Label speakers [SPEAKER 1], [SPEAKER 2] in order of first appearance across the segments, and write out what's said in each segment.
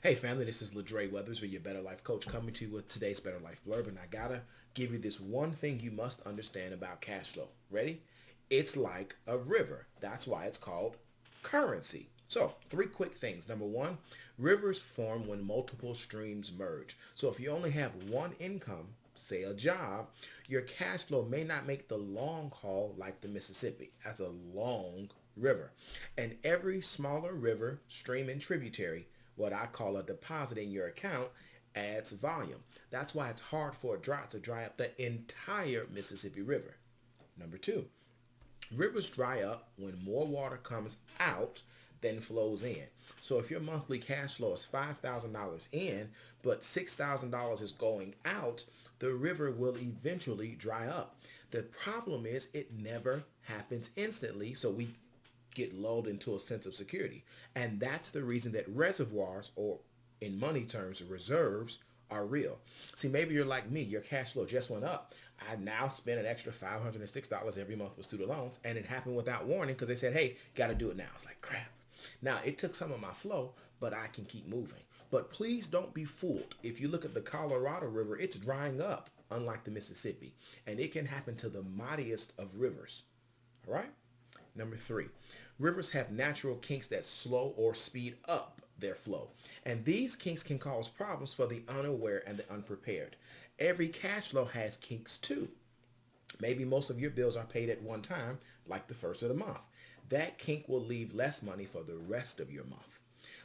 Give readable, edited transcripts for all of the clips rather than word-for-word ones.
[SPEAKER 1] Hey family, this is Ladre Weathers with your Better Life Coach coming to you with today's Better Life Blurb. And I gotta give you this one thing you must understand about cash flow. Ready? It's like a river. That's why it's called currency. So, three quick things. Number one, rivers form when multiple streams merge. So, if you only have one income, say a job, your cash flow may not make the long haul like the Mississippi. That's a long river. And every smaller river, stream, and tributary, what I call a deposit in your account, adds volume. That's why it's hard for a drought to dry up the entire Mississippi River. Number two, rivers dry up when more water comes out than flows in. So if your monthly cash flow is $5,000 in, but $6,000 is going out, the river will eventually dry up. The problem is it never happens instantly, so we get lulled into a sense of security. And that's the reason that reservoirs, or in money terms, reserves, are real. See, maybe you're like me, your cash flow just went up. I now spend an extra $506 every month with student loans, and it happened without warning because they said, hey, you got to do it now. It's like, crap. Now, it took some of my flow, but I can keep moving. But please don't be fooled. If you look at the Colorado River, it's drying up, unlike the Mississippi, and it can happen to the mightiest of rivers. All right? Number three, rivers have natural kinks that slow or speed up their flow. And these kinks can cause problems for the unaware and the unprepared. Every cash flow has kinks too. Maybe most of your bills are paid at one time, like the first of the month. That kink will leave less money for the rest of your month.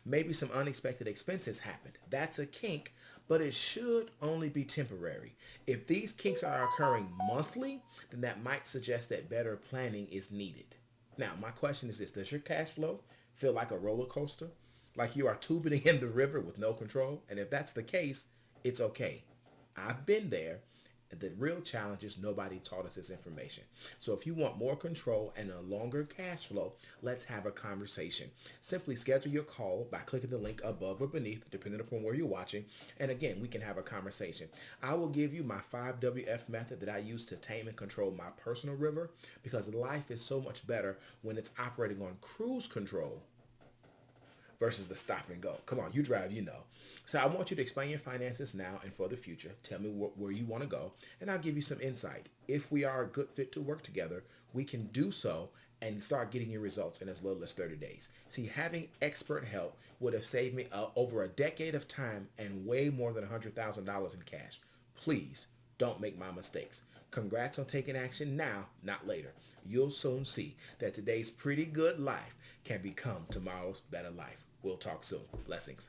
[SPEAKER 1] Maybe some unexpected expenses happened. That's a kink, but it should only be temporary. If these kinks are occurring monthly, then that might suggest that better planning is needed. Now, my question is this: does your cash flow feel like a roller coaster? Like you are tubing in the river with no control? And if that's the case, it's okay. I've been there. The real challenge is nobody taught us this information. So if you want more control and a longer cash flow, let's have a conversation. Simply schedule your call by clicking the link above or beneath, depending upon where you're watching. And again, we can have a conversation. I will give you my 5WF method that I use to tame and control my personal river, because life is so much better when it's operating on cruise control versus the stop and go. Come on, you drive, you know. So I want you to explain your finances now and for the future. Tell me where you want to go, and I'll give you some insight. If we are a good fit to work together, we can do so and start getting your results in as little as 30 days. See, having expert help would have saved me over a decade of time and way more than $100,000 in cash. Please don't make my mistakes. Congrats on taking action now, not later. You'll soon see that today's pretty good life can become tomorrow's better life. We'll talk soon. Blessings.